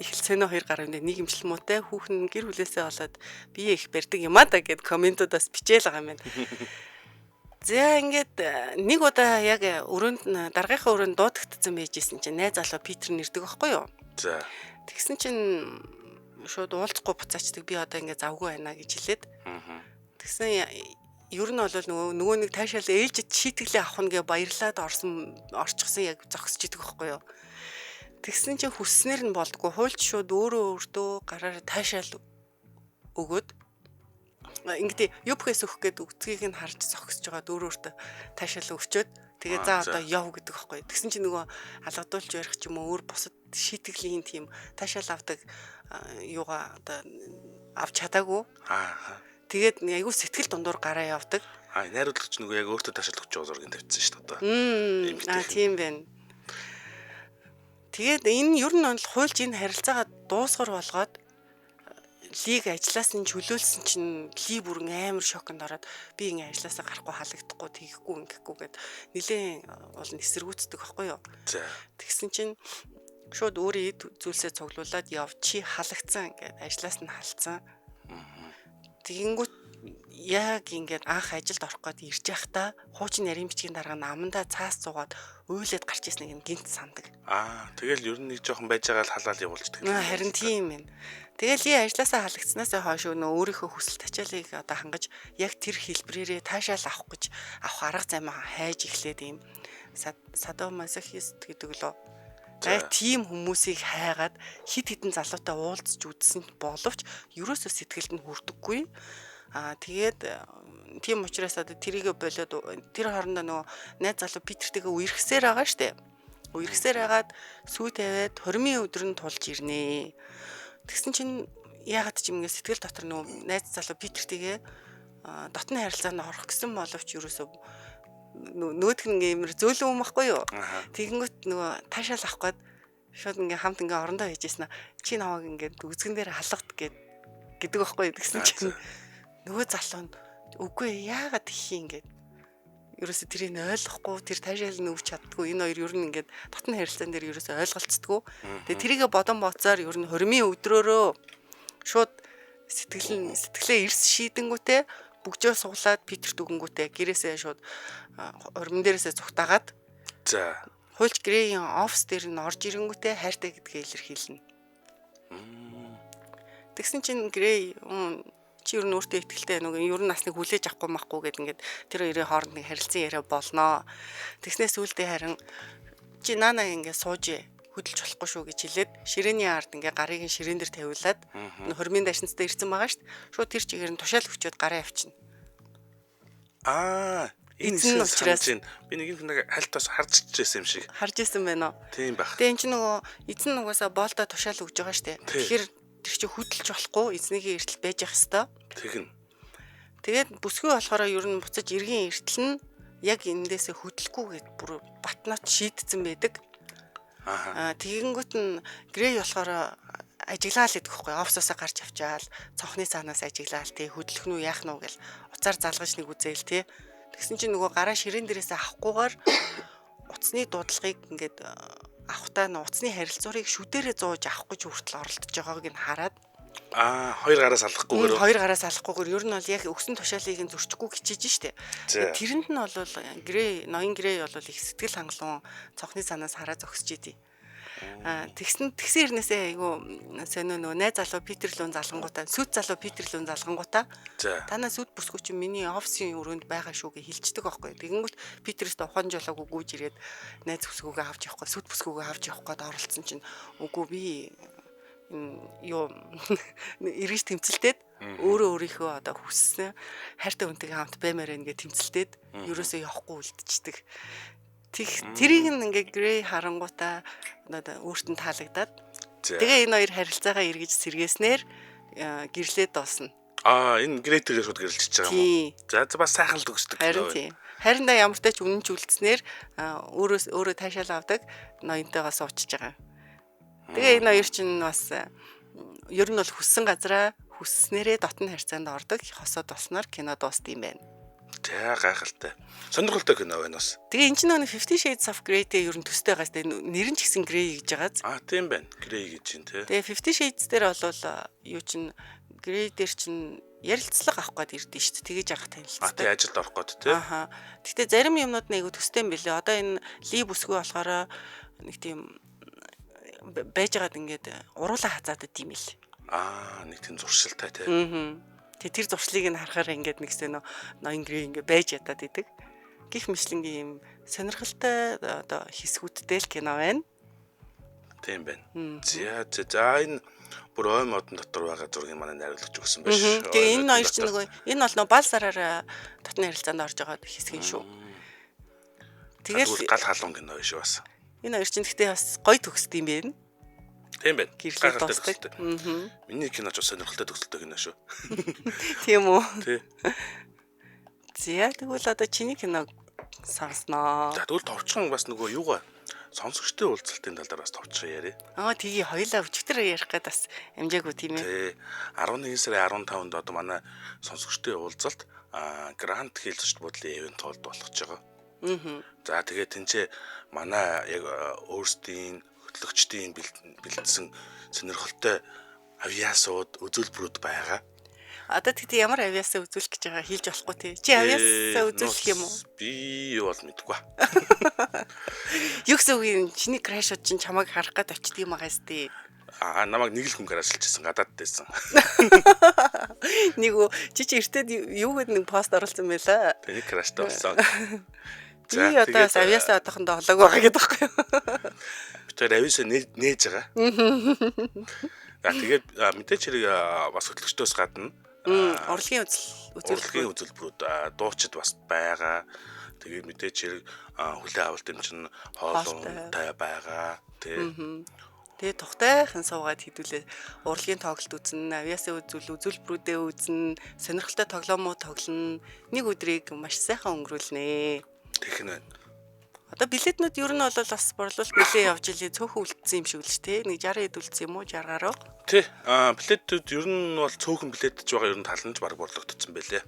их л цэнэ хоёр гар нэг имжлэл муутай хүүхэн гэр бүлээсээ болоод бие их барьдаг юм а да гэд комментуудаас бичээл байгаа юм байна. За ингээд нэг удаа яг өрөөнд даргийнхаа өрөөнд дуудагдсан байжсэн чинь найз залуу Питер нэрдэг байхгүй юу?
За.
Тэгсэн чинь шууд уулзахгүй буцаачдаг би одоо ингээд завгүй байна гэж хэлээд. Тэгсэн ер нь бол нөгөө нэг таашаал ээлжид шийтгэлээ авах нэгэ баярлаад орчихсон яг зогсож идэх байхгүй юу? Тэгсэн чинь хүсснээр нь болдгоо хуульч шууд өөртөө гараараа таашаал өгөөд ингээд юбхээс өгөх гээд үгцгийг нь харж зогсож байгаа өөртөө таашаал өгчөөд тэгээ за одоо яв гэдэг байхгүй. Тэгсэн чинь нөгөө алгадуулж ярих ч юм уу өөр бусад шийтгэлийн тийм таашаал авдаг юугаа одоо авч чадаагүй. Тэгээд айгүй сэтгэл дундуур гараа явдаг.
Найруулагч нөгөө яг өөртөө таашаал өгч байгаа зургийг тавьчихсан шүү дээ одоо.
Тийм байна. Тэгээд энэ ер нь бол хуульч энэ харилцаагаа дуусгар болгоод Лиг ажиллаас нь чөлөөлсөн чинь Ли бүрэн амар шоконд ороод би ингээ ажилласаа гарахгүй халагдахгүй тийхгүй ингэхгүй гэд нилээн бол эсэргүүцдэг байхгүй юу. Тэгсэн чинь шууд өөрөө зүйлсээ цуглуулад яв чи халагдсан гэд ажиллаас нь халцсан. Тэгэнгүүт яг ингээд анх ажилд орох гээд ирж байхдаа хуучин нарийн бичгийн дарга намандаа цаас цугаад уйлаад гарч ирсэн нэг гинт сандаг.
Тэгэл ер нь нэг жоохон байж байгаа л халаал явуулчихдаг.
Харин тийм ээ. Тэгэл би ажилласаа халагдсанаас хойш өөрийнхөө хүсэл тачаалыг одоо хангаж яг тэр хэлбэрээрээ таашаал авах гэж авах арга замаа хайж эхлээд ийм садомазохист гэдэг лөө. Тийм хүмүүсийг хайгаад хид хідэн залуутай уулзч үзсэн боловч ерөөсөө сэтгэлд нь хүрдэггүй. Тэгээд тийм учраас одоо тэрийгэ болоод тэр хоорондоо нөгөө найз залуу Питертэйгээ үерхсээр байгаа штэ. Үерхсээр хагаад сүү тавиад 20-ийн өдөр нь тулж ирнэ. Тэгсэн чинь яагаад ч юм ингээд сэтгэл дотор нөгөө найз залуу Питертэйгээ дотны харилцаанд орох гэсэн боловч ерөөсөө нөөдх нь ингээмэр зөөлөн юм ахгүй юу? Тэгэнгүүт нөгөө таашаал авах гээд шууд ингээ хамт ингээ орондоо хийжсэн. Чи намайг ингээ үзгэн дээр халгад гэдэг байхгүй юу? Тэгсэн чинь нөгөө залуу нь үгүй яагаад их ингээд ерөөсө тэрийг ойлгохгүй тэр таашаал нь өвч чаддгүй энэ хоёр ер нь ингээд дотны харилцаан дээр ерөөсө ойлголцдгүй. Тэгээ тэрийгэ бодон боцоор ер нь 20-ийн өдрөөрөө шууд сэтгэлээ эрс шийдэнгүүтээ бүгжөө суглаад Питерт өгөнгүүтээ гэрээсээ шууд урман дээрээсээ зүгтаагаад хуульч Грейийн офис дээр нь орж ирэнгүүтээ хайртай гэдгээ илэрхийлнэ. Тэгсэн чинь Грей чи ер нь өөртөө ихтэй нөгөө ер нь насныг хүлээж авахгүй махгүй гэд ингээд тэр хоёрын хооронд нэг харилцан яриа болноо. Тэгснээс үлдээ харин чи наана ингээд сууж хөдөлж болохгүй шүү гэж хэлээд ширээний ард ингээ гарыг ширээн дээр тавиулаад 20-ын дашинцтай ирсэн байгаа шүү дээ. Шууд тэр чигээр нь тушаал өчөөд гараа авчина.
Энэ учраас би нэг хальтаас харж ирсэн юм шиг.
Харж ирсэн байна уу?
Тийм байх.
Тэгээ эн чинь нөгөө эзэн нугасаа боолдоо тушаал өгж байгаа шүү дээ. Тэгэхээр тэр чи хөдөлж болохгүй эзнийхээ эртэл байж явах хэвээр.
Тэгнь.
Тэгээд бүсгүй болохоор ер нь буцаж эргийн эртэл нь яг эндээсээ хөдлөхгүй гэд бүр батнаад шийдсэн байдаг. Тэгэнгүүт нь Грей болохоор ажиглаал гэдэг хөхгүй офсоосоо гарч авчаал цонхны цаанаас ажиглаал тий хөдлөх нь яах нь гэл уцаар залгаж нэг үзээл тий. Тэгсэн чинь нөгөө гараа ширээн дээрээс авахгүйгээр утасны дуудлагыг ингээд авахтаа утасны харилцуурыг шүдэрээ зууж авах гэж хүртэл оролдож байгааг нь хараад
хоёр гараас алахгүйгээр
хоёр гараас алахгүйгээр ер нь бол яг өгсөн тушаалыг нь зөрчихгүй хичээж штэ. Тэрэнд нь бол Грей ноён Грей бол их сэтгэл хангалуун цонхны цаанаас хараа зогсож идэв. Тэгсэн хэрнээсээ айгу сонио нөгөө найз залуу Питер луун залгангуудаа сүд залуу Питер луун залгангуудаа танаа сүд бүсгүй чинь миний офисын өрөөнд байгаа шүү гэж хэлцдэг байхгүй. Тэгэнгүүт Питерээс ухаан жолоогүй гүйж ирээд найз бүсгүйгээ авч явахгүй сүд бүсгүйгээ авч явах гээд оролцсон чинь үгүй би юу эргэж тэмцэлтэд өөрөө өөрийнхөө одоо хүссэн хайртай хүнтэйгээ хамт баймаар байна гэж тэмцэлтэд ерөөсөө явахгүй үлдчихдэг. Тэрийг ингээ Грей харангуудаа өөрт нь таалагдаад тэгээ энэ хоёр харилцаагаа эргэж сэргээснээр гэрлээд дуусна.
Энэ Грейтэйгээ шууд гэрлэж байгаа юм уу? За бас сайхан л төгсдөг.
Харин тийм. Хариндаа ямартай ч үнэнч үлдснээр өөрөө таашаал авдаг ноёнтойгоо суучж байгаа. Тэгээ энэ хоёр чинь бас ер нь бол хүссэн газараа хүсснээрээ дотны харьцаанд ордог хосоод болсноор кино дуусд юм байна.
За гайхалтай. Сонирхолтой кино байна бас.
Тэгээ эн чинь нэг 50 Shades of Grey-тэй ер нь төстэй байгаас тэ нэр нь ч гэсэн Grey гэж байгаа.
Тийм байна. Grey гэж юм тий.
Тэгээ 50 Shades дээр болвол юу чинь Grey дээр чинь ярилцлага авах гээд ирдэ шүү дээ. Тэгэж явах танилцдаг.
Тий ажилд орох гээд тий.
Гэхдээ зарим юмнууд нэг төстэй юм билээ. Одоо энэ Ли бүсгүй болохоор нэг тийм байж байгаад ингээд уруулаа хазаад идэм бил.
Нэг тийм зуршилтай тий.
Тэр зуршлыг нь харахаар ингээд нэгсээ ноён Грей ингээд байж ядаад идэг. Гэх мэтлэнгийн юм сонирхолтой одоо хэсгүүдтэй л кино байна.
Тийм байна. За энэ бүр ой модон дотор байгаа зургийг манай найруулагч өгсөн байж.
Тэгээ энэ хоёр ч нөгөө энэ бол бал сараараа татны харилцаанд орж байгаа хэсэг шүү.
Тэгэл гал халуун кино биш бас.
Энэ хоёр ч гэхдээ бас гоё төгсд юм байна.
Тийм байна.
Гэрлээ тусдаг.
Миний киноч бас сонирхолтой төгсөлтэй кино шүү.
Тийм үү?
Тий.
Тэгвэл одоо чиний киног сонсноо.
За тэгвэл товчхон бас нөгөө юугаа сонсогчтой уулзалтын тал дээр бас товчхон яриа.
Тэгээ хоёлаа өчтөр ярих гээд бас амжаагүй тийм ээ.
Тий. 11 сарын 15-нд одоо манай сонсогчтой уулзалт Грант хэлцэж бодлын ивент толд болгож байгаа. За тэгээд тэнцээ манай яг өөрсдийн хөтлөгчдийн бэлдсэн сонирхолтой авиасууд үзүүлбэрүүд байгаа.
Одоо тэгтээ ямар авиасаа үзүүлэх гэж байгаа хэлж болохгүй тий. Чи авиасаа үзүүлэх юм уу?
Би юу бол мэдгүй.
Юу гэсэн үг юм? Чиний крашууд чинь чамайг харах гээд очдөг юм агаас тий.
Намайг нэг л хүн крашилж ирсэн гадаад дэсэн.
Нэг чи эртээд юу гэдэг нэг пост оруулсан байлаа.
Тэний краштай болсон.
Би одоо авиасаа одоохондоо олоогүй байгаа гэдэг байхгүй юу?
Би тэр авиасаа нээж байгаа. Тэгээд мэдээч хэрэг бас хөтлөгчдөөс гадна
урлагийн
үзүүлбэрүүд дуучид бас байгаа. Тэгээд мэдээч хэрэг хүлээ авалт юм чинь хоолойтай байгаа.
Тэгээ тухтайхан суугаад хідүүлээ урлагийн тоглолт үзнэ, авиасаа үзүүлбэрүүдээ үзнэ, сонирхолтой тоглоомоо тоглоно. Нэг өдрийг маш сайхан өнгөрүүлнэ.
Тэгэх нь
Одоо билетнүүд ер нь бол бас борлуулалт нэлээ явж илээ цөөхөн үлдсэн юм шиг л ч тий. Нэг 60 хэд үлдсэн юм уу 60 гаруй.
Тий. Билетүүд ер нь бол цөөхөн билетж байгаа ер нь таланж баг борлогдсон байлээ.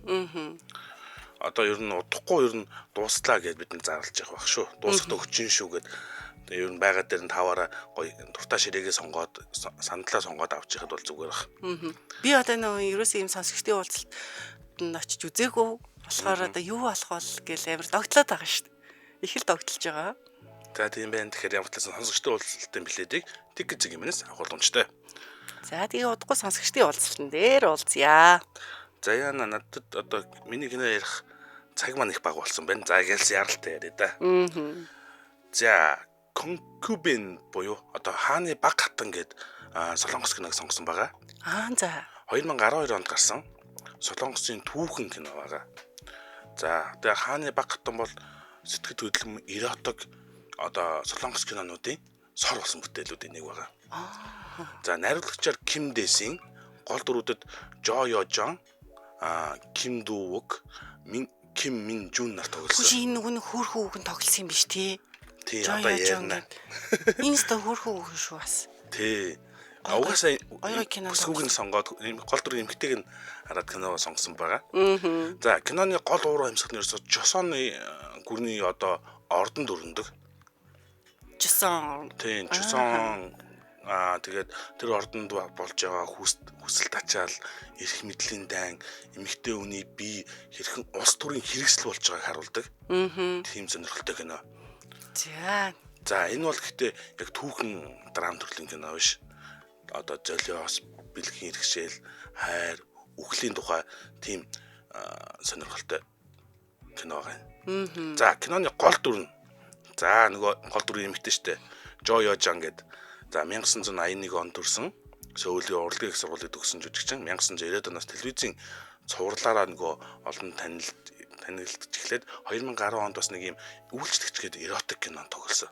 Одоо ер нь удахгүй ер нь дууслаа гэж бид нар зарлж явах байх шүү. Дуусахад өгчин шүү гэд. Тэгээ ер нь байгаа дээр нь таваараа гоё дуртай ширээгээ сонгоод сандлаа сонгоод авч яхад бол зүгээр бах.
Би одоо нөө ерөөсөө юм сонсогчдын уулзалт очиж үзээгүй болохоор одоо юу болох бол гэж амар догтлоод байгаа шүү дээ. Их л догтлж байгаа.
За тийм байна. Тэгэхээр ямар ч талаас сонсогчдын уулзалтын билетийг тэг гэж юмнаас авах боломжтой.
За тэгээ удахгүй сонсогчдын уулзалтан дээр уулзъя.
За яна надад одоо миний кино ярих цаг маань их баг болсон байна. За гэлс яралтай яриа да. За Конкубин буюу одоо хааны баг хатан гэд Солонгос киног сонгосон байгаа.
За
2012 онд гарсан Солонгосын түүхэн кино байгаа. За тэгээ хааны баг хатан бол сэтгэл хөдлөм эротик одоо Солонгос кинонуудын сор болсон бүтээлүүдийн нэг байгаа. За найруулагчаар Ким Дэсин, гол дүрүүдэд Жо Yo Jong, Ким Ду Вук, Ким Мин Жун нар тоглосон.
Хөөе энэ нөгөө хөөрхөн хүүхэн тоглосон юм биш тий.
Тий одоо яарна.
Энэ ч хөөрхөн хүүхэн шүү бас.
Тий. Угаасаа
оёо кино
бүсгүйг нь сонгоод гол дүрийн эмэгтэйг нь хараад кино сонгосон байгаа. За киноны гол уур амьсгал нь ерөөсө Жосоны гүрний одоо ордон дүрэндэг.
Жосон.
Тийм Жосон тэгээд тэр ордонд болж байгаа хүсэл тачаал эрх мэдлийн дайн эмэгтэй хүний бие хэрхэн улс төрийн хэрэгсэл болж байгааг харуулдаг. Тийм сонирхолтой кино. За энэ бол гэхдээ яг түүхэн драм төрлийн кино биш. Одоо золиос, бэлгийн хэрэгшээл, хайр, үхлийн тухай тийм сонирхолтой кино байгаа. За киноны гол дүр нь за нөгөө гол дүрийн эмэгтэй штэ. Жо Yo Jong гэд. За 1981 онд төрсэн Сөүлийн урлагийн их сургуулийг төгссөн жүжигчин 1990-ад оноос телевизийн цувралаараа нөгөө олон танилдж эхлээд 2010 онд бас нэг юм үйлчлэгч гэдэг эротик кинонд тоглосон.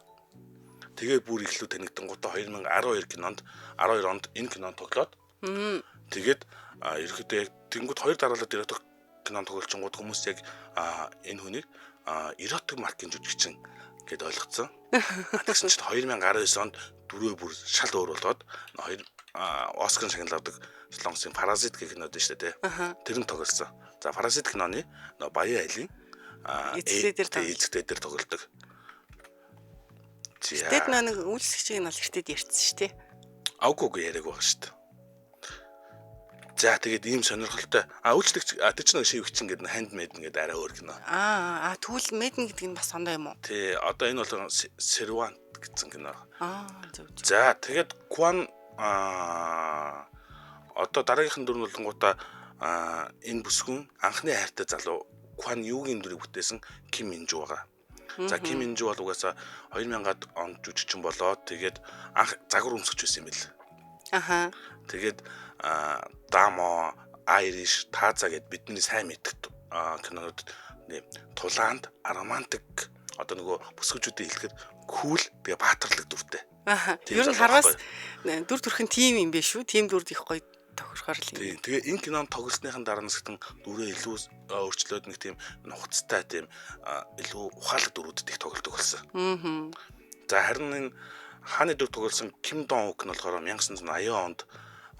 Тэгээ бүр ихлүү танигдангуудаа 2012 онд энэ кинонд тоглоод тэгээд ерөөдөө яг тэнгууд хоёр дараалал эротик кинонд тоглолчингууд хүмүүс яг энэ хүнийг эротик маркийн жүжигчин гэд ойлгоцсон. Тэгсэн чинь 2019 онд дөрөв бүр шал өөр болоод Оскар шагнал авдаг Солонгосын Паразит гэх кинод шүү дээ. Тэр нь тоглосон. За Паразит киноны Баян айлын эзэгтэй дээр тоглолдог.
Эртэд нэг үйлчлэгчийг нь бол эртэд ярьсан шүү дээ.
Ауггүй яриаг байгаа шүү дээ. За тэгээд ийм сонирхолтой үйлчлэгч тэр чинь шивгчин гэдэг нь handmade гэдэг арай өөр кино.
Тэгвэл Мэдэн гэдэг нь бас сондоо юм уу?
Тий, одоо энэ бол Сервант гэсэн кино.
Зөв.
За тэгээд Кван одоо дараагийнхан дүр нь болонгуудаа энэ бүсгүн анхны хайртай залуу Кван Югийн дүрийг бүтээсэн Ким Минжу байгаа. За Ким Минжу бол угаасаа 2000-ад онд жүжигчин болоод тэгээд анх загвар өмсгч байсан юм бэл. Тэгээд Дамо, Irish, Таза гэд бидний сайн мэддэг кинонууд тулаанд романтик одоо нөгөө бүсгүүчүүдийн хэлэхэд кул тэгээ баатарлаг дүртэй.
Ер нь харвас дүр төрхөн тим юм биш үү? Тим дүрд их гоё тохирохоор л юм.
Тэгээ энэ кинонд тоглосныхан дараа нь гэтэн дүрээ илүү өөрчлөөд нэг тийм нухацтай тийм илүү ухаалаг дүрүүдэд их тоглолдог болсон. За харин энэ хааны дүр тоглосон Ким Дон Ук нь болохоор 1980 онд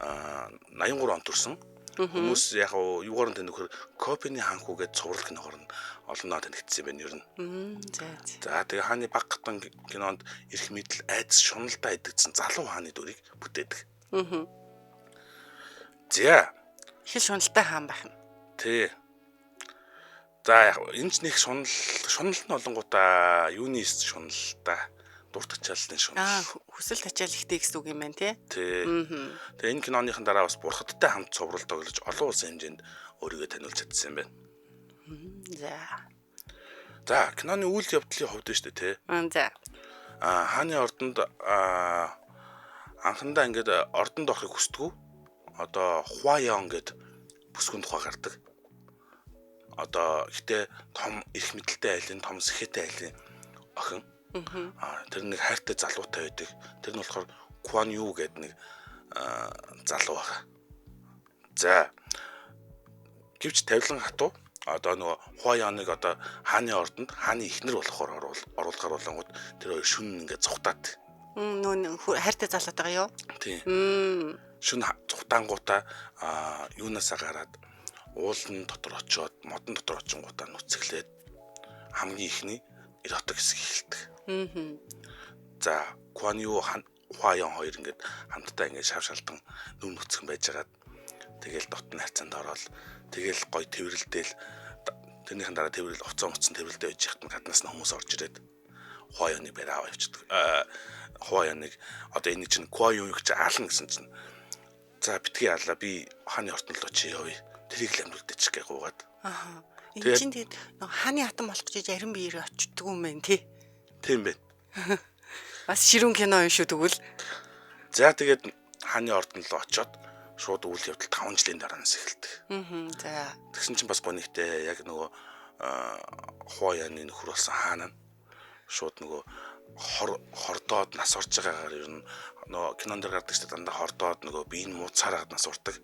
83 онд төрсэн. Хүмүүс яг юугаар нь танихэр Копений хаанхуу гэж цуврал киногоор нь олноо танигдсан юм байна ер нь. За тэгээ хааны баг хатан кинонд эрх мэдэл айдас шуналдаа идэгдсэн залуу хааны дүрийг бүтээдэг. За
Их л шуналтай хаан байх юм.
Тий. За яг энэ ч нэг шунал нь олонгуудаа юуны шунал та дуртах чаллын шунал.
Хүсэл тачаал ихтэй гэсэн үг юм байна тий.
Тий. Тэгээ энэ киноныхан дараа бас бурхадтай хамт цуврал тоглож олон улсын хэмжээнд өөрийгөө таниулж чадсан юм байна. За киноны үйл явдлын хувьд шүү дээ тий.
За.
Хааны ордонд анхандаа ингээд ордонд орохыг хүсдэг. Одоо Хуаян гэд бүсгүн тухай гардаг. Одоо ихтэй том их мэдлэлтэй айлын том сэхэтэй айлын охин. Тэр нэг хайртай залуутай байдаг. Тэр нь болохоор Кван Ю гэдэг нэг залуу байгаа. За гэвч тавилан хатуу одоо нөгөө Хуаяныг одоо хааны ордонд хааны эхнэр болохоор оруулахар болонгууд тэр хоёр шүн ингээд цухтаад.
Нөө хайртай залуутайгаа юу?
Тийм. Шүн цухтаангуудаа юунасаа гараад уулын дотор очиод модон дотор очингуудаа нүцгэлээд хамгийн ихний эротик хэсэг эхэлдэг. За Кван Ю Хуаян хоёр ингээд хамтдаа ингээд шавшалдан нүм нүцгэн байжгаад тэгэл дотны хайцаанд ороод тэгэл гой тэрвэрлдээл тэрнийхэн дараа тэрвэрэл уцаа муцсан тэрвэрлдэ байж хат гаднаас нь хүмүүс орж ирээд Хуаяны бараа авчихдаг. Хуаяныг одоо энэ чинь Кван Юг чи аална гэсэн чинь за битгий аалаа би хааны ордонд л очие явъя. Тэрийг л амжилтдаж гээ гуугаад.
Энэ чинь тэгээд хааны хатан болох гэж арин биеэр очдөг юм байна тий.
Тийм байна.
Бас ширүүн кино юм шүү тэгвэл.
За тэгээд хааны ордонд л очиод шууд үйл явдал 5 жилийн дараа нас эхэлдэг.
За.
Тэгсэн чинь бас гонигтэй яг нөгөө Хуаяны нөхөр болсон хаана шууд нөгөө хордоод нас орж байгаагаар ер нь нөгөө кинонд гардаг ч дандаа хордоод нөгөө бие нь мууцаараад нас ордог.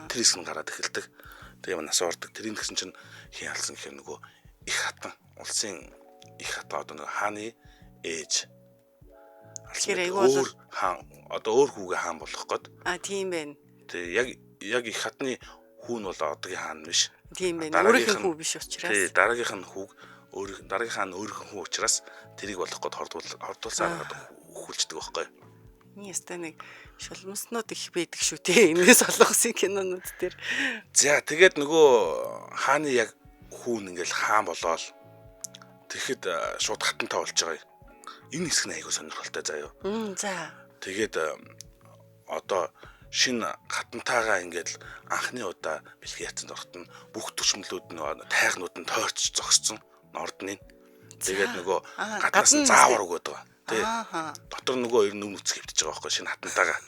Тэр хэсэг нь гараад эхэлдэг. Тэгээ нас ордог. Тэрийн гэсэн чинь хин алсан гэхээр нөгөө их хатан улсын их хатан одоо нөгөө хааны ээж өөр хаан одоо өөр хүүгээ хаан болох гээд.
Тийм байна.
Тэгээ яг их хатны хүү нь бол одоогийн хаан биш.
Тийм байна. Өөрийнх нь хүү биш учраас.
Тий, дараагийнх нь хүүг дараагийнхаа нь өөрийнх нь хүү учраас тэрийг болох гээд хордуулсаар хүлждэг байхгүй.
Ястай нэг шулмснууд их байдаг шүү тий. Энэс олгосон кинонууд дээр.
За тэгээд нөгөө хааны яг хүүн ингээл хаан болоод тэгэхэд шууд хатантай болж байгаа. Энэ хэсэг нь айгүй сонирхолтой заяа.
За.
Тэгээд одоо шинэ хатантайгаа ингээд анхны удаа бэлгийн яцанд орохт нь бүх төшмлүүд нь тайхнууд нь тойрч зогссон ордны. Тэгээд нөгөө гаднаас нь заавар өгöd байгаа. Тэ. Дотор нөгөө хоёр нүм нүц хэвтэж байгаа байхгүй шинэ хатантайгаа.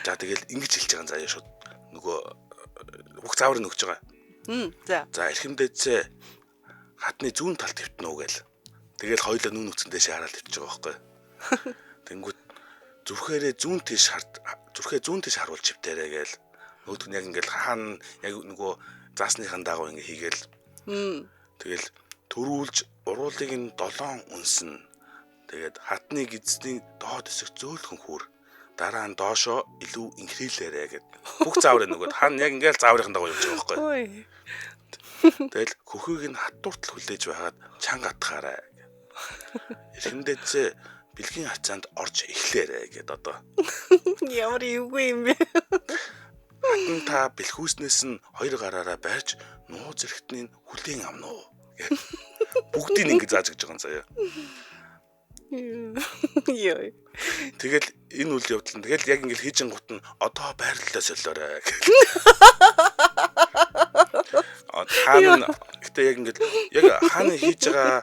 За тэгэл ингэж хэлж байгаа заяа шууд нөгөө бүх зааврыг нөгж байгаа. За эрхэмдээцээ хатны зүүн талд хэвтнэ үү гээл. Тэгэл хоёулаа нүм нүцэндээ шаарал хэвтэж байгаа байхгүй. Тэнгүүт зүрхээрээ зүүн тийш харуулж хөвтээрээ гээл. Нөгөөд нь яг ингээл хаан яг нөгөө заасныхан дагуу ингээ хийгээл. Тэгэл төрүүлж уруулыг нь 7 үнсэн. Тэгээд хатны гидсний доод хэсэг зөөлхөн хүр. Дараа нь доошоо илүү инхрийлээрэ гэд. Бүх зааврыг нөгөөд хаан яг ингээл зааврын дагуу явж байгаа байхгүй. Тэгэл хөхийг нь хат дуртал хүлээж байгаад чанга атгаарай. Эрхэмдээцээ бэлгийн хацаанд орж эхлээрэ гэд одоо.
Ямар эвгүй юм бэ?
Хатан та бэлхүүснээс нь хоёр гараараа барьж нуу зэрэгтний хүлээн амна уу. Бүгдийг ингэ зааж гэж байгаа юм заяа.
Йой.
Тэгэл энэ үйл явдал нь тэгэл яг ингэ хийжин гут нь одоо байрлалаа солиорой гэх. Хаана гэтээ яг ингэ яг хаана хийж байгаа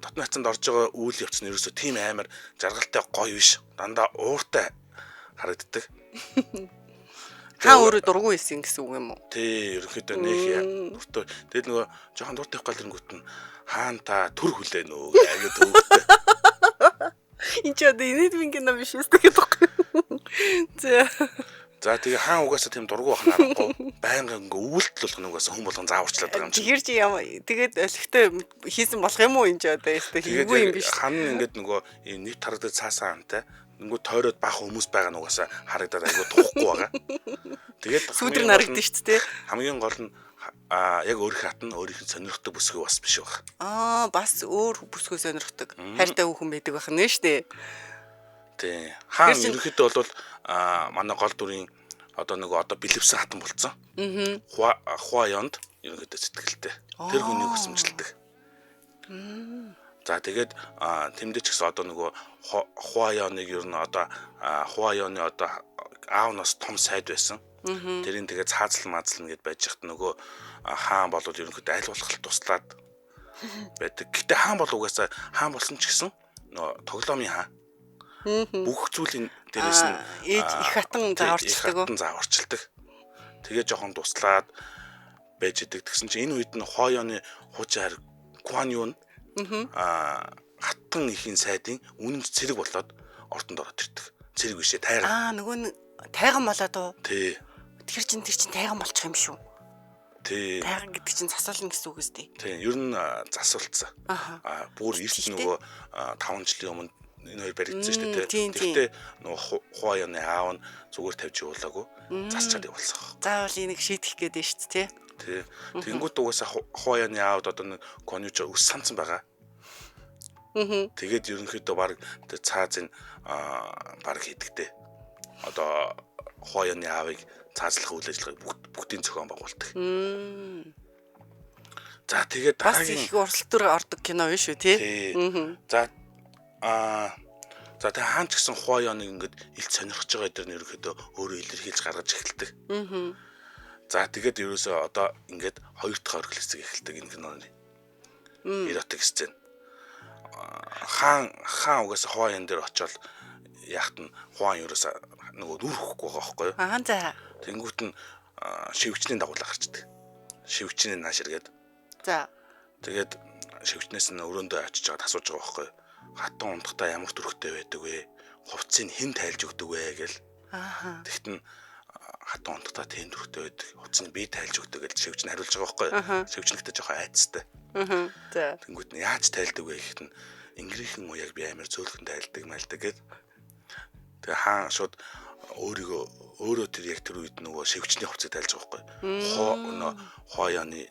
дотны хацанд орж байгаа үйл явц нь ерөөсөө тийм амар жаргалтай гоё биш. Дандаа ууртай харагддаг.
Хаа өөрөө дургүй байсан гэсэн үг юм уу?
Тий, ерөнхийдөө нөх дуртай. Тэгэл нөгөө жоохон дуртай явах гал нь хаан та төр хүлээн үү гэдэг төвөгтэй.
Энд ч одоо инээдмийн кино биш үстэй гэдэг.
За тэгээ хаан угаасаа тийм дургүй байх нарахгүй. Байнга ингээ өвөлтөл болох нугаас хүн болгон зааварчлаад байгаа юм чи.
Тэгэр чи яа тэгээд олигтой хийсэн болох юм уу энэ ч одоо ястай хийгүй юм биш.
Хан ингээд нөгөө нэвт харагдаж цаасаа хамтай нөгөө тойроод баах хүмүүс байгаа нугасаа харагдаад айгуу тухгүй байгаа. Тэгээд
сүдэр нарагдсан шүү дээ.
Хамгийн гол нь яг өөрийнх хатна өөрийнх нь сонирхдаг бүсгүй бас биш баг.
Бас өөр бүсгүй сонирхдаг. Хайртай хүүхэн байдаг байх нь шүү дээ.
Тий. Хаан ерөнхийдөө бол манай гол дүрийн одоо нөгөө одоо бэлэвсэн хатан болцсон. Хуаянд ерөнхийдөө сэтгэлтэй. Тэр хүнийг хүсэмжилдэг. За тэгээд тэмдэж гисэн одоо нөгөө Хуаяныг ер нь одоо Хуаяны одоо аавнаас том сайд байсан. Тэрийн тэгээд цаазлан мазлна гэд байж хат нөгөө хаан болоод ерөнхийдөө аль болох туслаад байдаг. Гэтэ хаан бол угаасаа хаан болсон ч гэсэн нөгөө тоглоомын хаан. Бүх зүйлийн дээрээс нь
их хатан
зааварчилдаг. Тэгээ жоохон туслаад байж идэг. Тэгсэн чинь энэ үед нь Хуаяны хуучин хайр Куан Ю нь хатан ихийн сайдын үнэнч цэрэг болоод ортонд ороод ирдэг. Цэрэг бишээ тайган.
Нөгөө тайган болоод уу?
Тий.
Тэр чин тайган болчих юм шүү.
Тий.
Тайган гэдэг чинь засвална гэсэн үг үстэй.
Тий. Ер нь засвалцсан. Бүр эрт нөгөө 5 жилийн өмнө энэ хоёр баригдсан шүү дээ. Тэгтээ нөгөө Хуаяны аав нь зүгээр тавьж явуулаагүй. Засчаад явуулсан.
Заавал энийг шийдэх гээд байна шүү дээ.
Тий. Тэнгүүд угаасаа Хуаяны аавд одоо нэг конюч ус санцсан байгаа. Тэгээд ерөнхийдөө баг тэр цаазын баг хийдэгтэй. Одоо Хуаяны аавыг цаазлах үйл ажиллагааг бүгдийн зохион байгуулдаг. За тэгээд
дараагийн их урсгал ордог кино биш үү тий?
За тэгээ хаан ч гэсэн Хуаяныг ингээд илт сонирхож байгаа дээр нь ерөнхийдөө өөрөө илэрхийлж гаргаж эхэлдэг. За тэгээд ерөөсөө одоо ингээд хоёр дахь оргил хэсэг эхэлдэг энэ киноны. Эротик сцен. Хаан угаасаа Хуаян дээр очиод яахт нь Хуан ерөөсөө нөгөө нүрхэхгүй байгаа байхгүй юу?
За.
Тэнгүүт нь шивгчний дагуулаа гарчдаг. Шивгчний нааширгээд.
За.
Тэгээд шивгчнээс нь өрөөндөө очиж байгаад асууж байгаа байхгүй юу? Хатан унтахтаа ямар төрхтэй байдаг вэ? Хувцсыг хэн тайлж өгдөг вэ гэл. Тэгт нь хатан унтахтаа тэн төрхтэй байдаг. Хувцсыг би тайлж өгдөг гэж шивгч нь хариулж байгаа байхгүй юу? Шивгч нь гэхдээ жоохон айцтай.
За.
Тэнгүүт нь яаж тайлдаг вэ гэхэд нь Ингирийн уяг би амар зөөлхөн тайлдаг мэлдэг гэд. Тэгээ хаан шууд өөрөө тэр яг тэр үед нөгөө шивгчний хувцсыг тайлж байгаа байхгүй юу? Хуаяны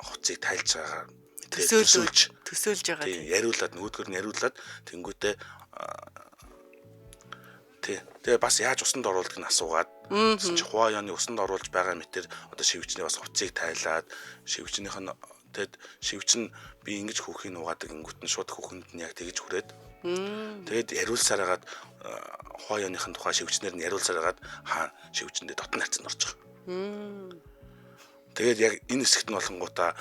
хувцсыг тайлж байгаа
төсөөлж байгаа.
Тийм яриулаад нөгөөдгөр нь яриулаад тэнгүүтээ тэгээ бас яаж усанд оруулдаг нь асуугаад чи Хуаяны усанд оруулж байгаа мэтэр одоо шивгчний бас хувцсыг тайлаад шивгчнийх нь тэгэд шивгч нь би ингэж хүүхийг нугаадаг ингүүт нь шууд хүүхэнд нь яг тэгж хүрээд тэгэд яриулсаар хагаад Хуаяныхын тухай шивгчнэр нь яриулсаар хагаад хаан шивгчэндээ дотн хайцанд орж байгаа. Тэгээд яг энэ хэсэгт нь болонгуудаа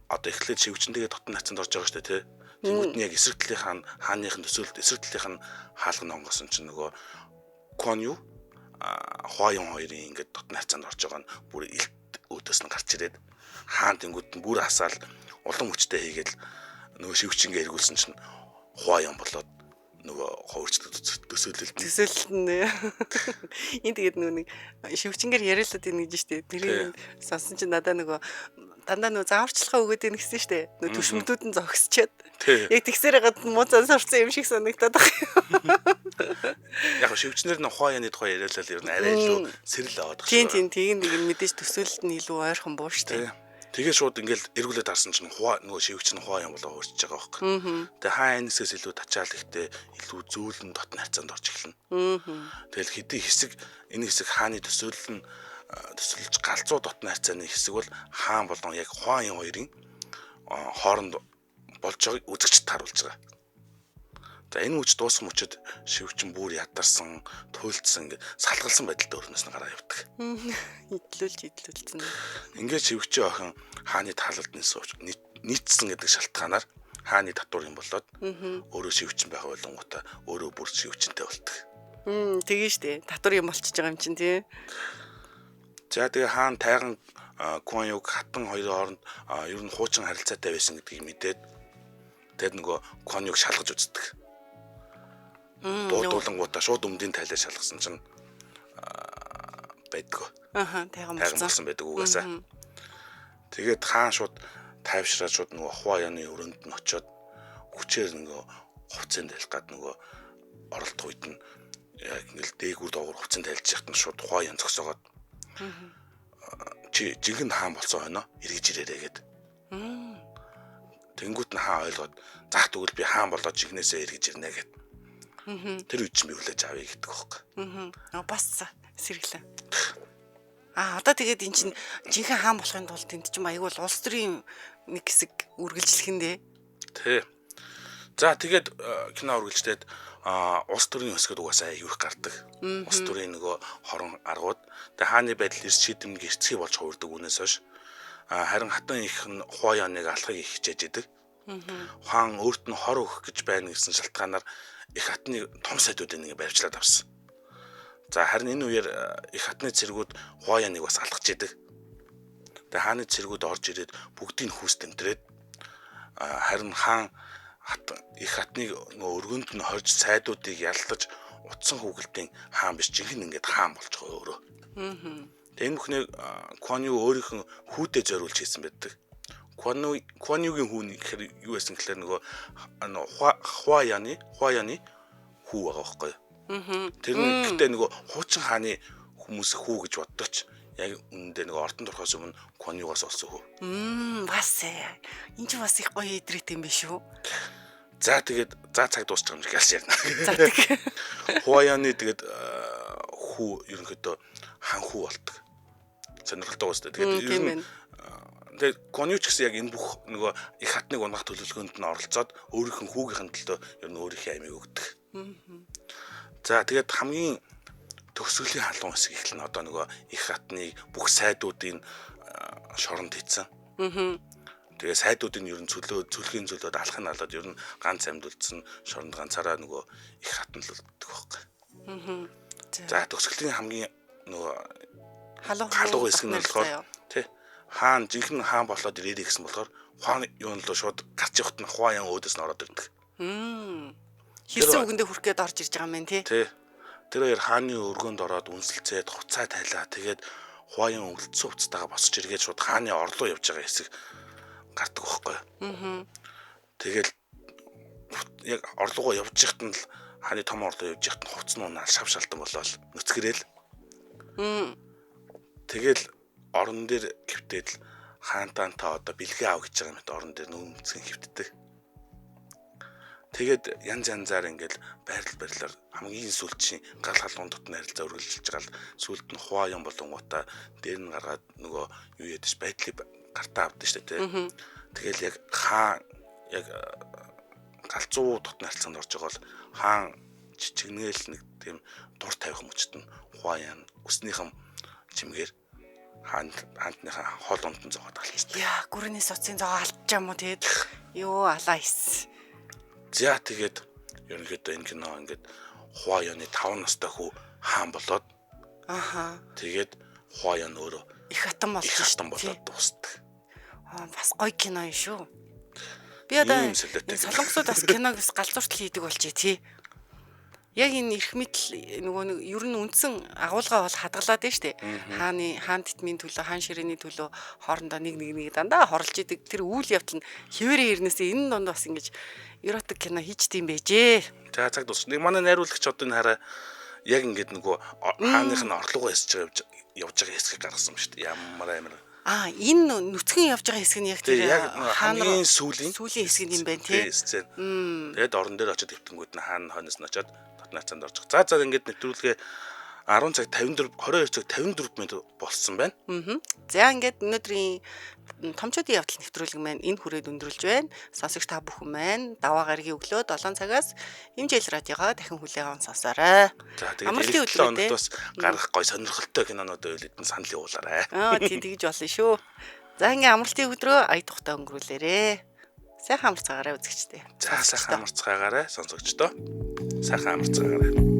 одоо эхлээд шивгчэнтэйгээ дотн хайцанд орж байгаа шүү дээ тий. Тэнгүүд нь яг эсрэг талынхаа хааныхын төсөөлөлт эсрэг талынхын хаалганы онгосон чинь нөгөө Куан Ю Хуаян хоёрын ингээд дотн хайцанд орж байгаа нь бүр илт өөдөөс нь гарч ирээд хаан тэнгүүд нь бүр асаал улам хүчтэй хийгээл нөгөө шивгчингээ эргүүлсэн чинь Хуаян болоод нөгөө ховөрч төсөөлөлт
нь энэ тэгээд нөгөө нэг шивгчингээр яриулаад байна гэж штэ. Тэрийг сонсон чинь надаа нөгөө дандаа нөгөө зааварчилгаа өгөөд ийн гэсэн штэ. Нөгөө төшмөдүүд нь зогсчоод. Яг тэгсээр хагаад мууцаа сурцсан юм шиг санагдаад байна.
Яг шивгчнэр нь Хуаяны тухай яриулаад ер нь арай илүү сэрэл аваад
байна. Тийм тийм нэг мэдээж төсөөлөлт нь илүү ойрхон буу штэ.
Тэгээ шууд ингээл эргүүлээд харсан чинь нөгөө шивгч нь Хуаян болоо хөрчиж байгаа байхгүй. Тэгээ хаан энэсээс илүү тачаал ихтэй илүү зөөлөн дотн хайцанд орж эхэлнэ. Тэгэл хэдий хэсэг энэ хэсэг хааны төсөөлж галзуу дотн хайцааны хэсэг бол хаан болон яг Хуаян хоёрын хооронд болж байгааг үзэгчд харуулж байгаа. За энэ үуч дуусах мөчөд шивгч нь бүр ядарсан, туйлдсан ингээд салгалсан байдалтай өрнөөс нь гараа явдаг. Идэлүүлсэн. Ингээд шивгчийн охин хааны таалалд нийцсэн гэдэг шалтгаанаар хааны татвар юм болоод өөрөө шивгчин байгаа болонгуудаа өөрөө бүр шивгчэнтэй болдог.
Тэгээ штэ. Татвар юм болчихж байгаа юм чинь тий.
За тэгээ хаан тайган Куан Юг хатан хоёрын хооронд ер нь хуучин харилцаатай байсан гэдгийг мэдээд тэгээд нөгөө Куан Юг шалгаж үздэг. Дуулангуудаа шууд өмдийн тайлаа шалгасан чинь байдгүй.
Тайган
болсон байдаг угаасаа. Тэгээд хаан шууд тайвшраад шууд нөгөө Хуаяны өрөөнд нь очиод хүчээр нөгөө хувцсыг тайлах гад нөгөө оролдох үед нь яг ингээл дээгүүр доогуур хувцсыг тайлж яхад нь шууд Хуаян зогсоогоод чи жинхэнэ хаан болсон хойно эргэж ирээрэй гэд. Тэнгүүт нь хаан ойлгоод зах тэгвэл би хаан болоод жигнэсээ эргэж ирнэ гэд. Тэр үед чинь би хүлээж авъя гэдэг байхгүй.
Бас Сэргэлэн. Одоо тэгээд эн чинь жинхэнэ хаан болохын тулд энд чинь аягүй бол улс төрийн нэг хэсэг үргэлжлэхэндээ.
Тий. За тэгээд кино үргэлжлээд улс төрийн хэсгэд угаасаа аюух гардаг. Улс төрийн нөгөө хорон аргууд тэгээд хааны байдал эрс шийдэмэг эрсцгий болж хувирдаг үнээс хойш харин хатан их нь Хуаяаныг алахыг их хичээж идэг. Хаан өөрт нь хор өгөх гэж байна гэсэн шалтгаанаар их хатны том сайдуудыг нэг барьжлаад авсан. За харин энэ үеэр их хатны цэргүүд Хуаяаныг бас алгаж идэг. Тэгээ хааны цэргүүд орж ирээд бүгдийг хүүс тэмдрээд харин хаан их хатныг нөгөө өргөнд нь хорж сайдуудыг яллаж утсан хүүгэлтийн хаан биш жинхэнэ ингээд хаан болж байгаа өөрөө. Тэгээ энэ бүхнийг Куан Ю өөрийнх нь хүүдэд зориулж хийсэн байдаг. Куан Югийн хүү гэхээр юу байсан гэхээр нөгөө Хуаяаны хүү байгаа байхгүй юу? Тэр нь гэхдээ нөгөө хуучин хааны хүмүүс хүү гэж боддог ч яг үнэндээ нөгөө ордон дорхоос өмнө Куан Югаас олсон хүү.
Бас энэ ч бас их гоё идрээт юм биш үү?
За тэгээд цаг дуусчих юм шиг ялс ярина.
За тэгээд
Хуаяаны тэгээд хүү ерөнхийдөө хан хүү болдог. Сонирхолтой гоостой. Тэгээд Куан Ю ч гэсэн яг энэ бүх нөгөө их хатныг унгах төлөвлөгөөнд нь оролцоод өөрийнх нь хүүгийнхэн төлөө ер нь өөрийнхөө амийг өгдөг. За тэгээд хамгийн төгсгөлийн халуун хэсэг ихлэн одоо нөгөө их хатныг бүх сайдуудын шоронд хийцэн. Тэгээ сайдуудын ер нь цөлхийн зөвлөд алах нь алаад ер нь ганц амьд үлдсэн шоронд ганцаараа нөгөө их хатан л үлддэг байхгүй. За төгсгөлийн хамгийн нөгөө халуун хэсэг нь болохоор тий хаан жинхэнэ хаан болоод ирээрэй гэсэн болохоор хаан юун л шууд гарч явахт нь Хуаяан өөдөөс нь ороод ирдэг.
Хэлсэн үгэндээ хүрх гээд орж ирж байгаа юм тий.
Тий. Тэр хоёр хааны өргөнд ороод үнсэлцээд хуцаа тайлаа. Тэгээд Хуаяан өвлдсөн хувцастайгаа босч иргээд шууд хааны орлоо явж байгаа хэсэг гардаг байхгүй. Тэгэл яг орлогоо явж яхад нь л хааны том орлоо явж яхад нь хувцс нь унаа шав шалтан болоод нүцгэрэл. Тэгэл орон дээр хөвтээд л хаантаа та одоо бэлгээ ав гэж байгаа юм. Орон дээр нүцгэн хөвтдөг. Тэгээд янз янзаар ингээл байрлалаар хамгийн сүүлчийн гал халуун дотны харилцаа өргөлжилж байгаа л сүүлд нь Хуаяан болонгуудаа дээр нь гаргаад нөгөө юу ядаж байдлыг гартаа авдсан шүү дээ тий. Тэгэл яг хаан яг галзуу дотны харилцаанд орж байгаа бол хаан чичгнээл нэг тийм дур тавих мөчт нь Хуаяан өснийхэн чимгээр хаантныхаа хол ондон зогоод алчихсан.
Яа, гүрний соцын зогоо алдчих юм уу тэгээд ёо алаа ис.
За тэгээд ерөнхийдөө энэ кино ингээд Хуаяаны 5 настай хүү хаан болоод тэгээд Хуаяан өөрөө
их хатан
болоод дуустдаг.
Бас гоё кино юм шүү. Би одоо солонгосууд бас киног бас галзууртал хийдэг болжээ тий. Яг энэ эрх мэдл нөгөө ер нь үндсэн агуулга бол хадгалаад байна штэ. Хаан титмийн төлөө, хаан ширээний төлөө хоорондоо нэг дандаа хорлж идэг тэр үйл явдал нь хിവэрэ ирнэсээ энэ донд бас ингэж эротик кино хийчдээм байжээ.
За цаг дуусч. Нэг манай найруулагч одоо энэ хараа яг ингэж нөгөө хааных нь орлого ясж явж байгаа хэсгийг гаргасан юм штэ. Ямар амар.
Энэ нүцгэн явж байгаа хэсэг нь яг тэр
хамгийн сүүлийн
хэсэг юм байна тий.
Тэгээд орон дээр очиод хэвтэнгүүд нь хаан хойноос нь очиод дотны хацаанд орж байгаа. За ингэж нэвтрүүлгээ 10 цаг 54 22 цаг 54 минут болсон байна.
За ингээд өнөөдрийн томчуудын явдал нэвтрүүлэг маань энэ хүрээд өндөрлж байна. Сонсогч та бүхэн маань даваа гарагийн өглөө 7 цагаас хэмжээл радиогоо дахин хүлээн сонсоорой.
За тэгээд 7 хоногт бас гаргах гой сонирхолтой кинонууд байвал эдэн санал явуулаарай.
Тийм тэгж болно шүү. За ингээд амралтын өдрөө ая тухтай өнгөрүүлээрэ. Сайхан амарцгаарай үзэгчдээ.
За сайхан амарцгаагаарай сонсогчдоо. Сайхан амарцгаагаарай.